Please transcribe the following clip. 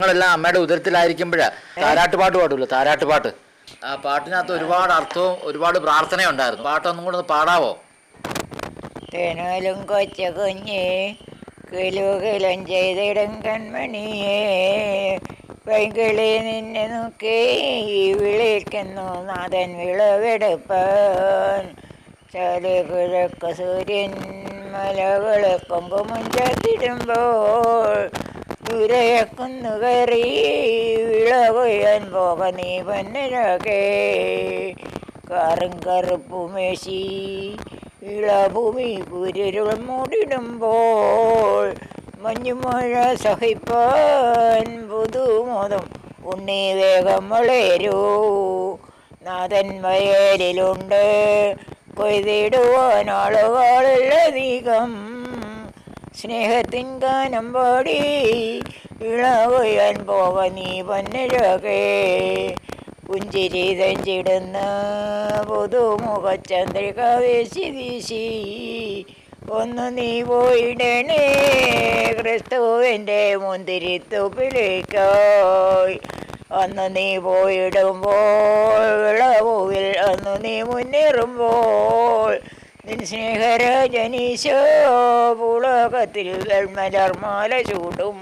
ഞങ്ങളെല്ലാം അമ്മയുടെ ഉദരത്തിലായിരിക്കുമ്പോഴാ താരാട്ടുപാട്ട് പാടുമല്ലോ, താരാട്ടുപാട്ട്. ആ പാട്ടിനകത്ത് ഒരുപാട് അർത്ഥവും ഒരുപാട് പ്രാർത്ഥനയും ഉണ്ടായിരുന്നു. പാട്ടൊന്നും കൂടെ ഒന്ന് പാടാവോ? തേനാലും കൊച്ച കുഞ്ഞേ കിലുകിലും ചെയ്തിടും കൺമണിയേ, പൈകിളി നിന്നെ നോക്കി വിളിക്കുന്നു നാഥൻ വിളവെടുപ്പാൻ. ചാലി കിഴക്ക് സൂര്യൻ മലകളെ പൊങ്കുമുഞ്ചത്തിടുമ്പോൾ ദൂരയക്കുന്നു കയറി വിള കൊയ്യാൻ പോക നീ പന്നരകെ. കാറും കറുപ്പുമേശി ഇളഭൂമി കുരുരുൾ മൂടിടുമ്പോൾ മഞ്ഞുമഴ സഹിപ്പാൻ പുതുമോദം ഉണ്ണി വേഗം വളരൂ. നാഥൻ വയലിലുണ്ട് കൊയ്തിടുവാൻ ആളുകളധികം. സ്നേഹത്തിൻ ഗാനം പാടി ഇളകൊയ്യാൻ പോക നീ പന്നരകെ. പുഞ്ചിരി തഞ്ചിടുന്ന പുതുമുഖചന്ദ്രിക വീശി വീശി ഒന്ന് നീ പോയിടണേ ക്രിസ്തുവിൻ്റെ മുന്തിരിത്തോപ്പിലേക്കായി. അന്ന് നീ പോയിടുമ്പോൾ വിളവുവിൽ അന്ന് നീ മുന്നേറുമ്പോൾ നിൻ സ്നേഹരാജനീശോ പുളകത്തിൽ വെൺമലർമാല ചൂടും.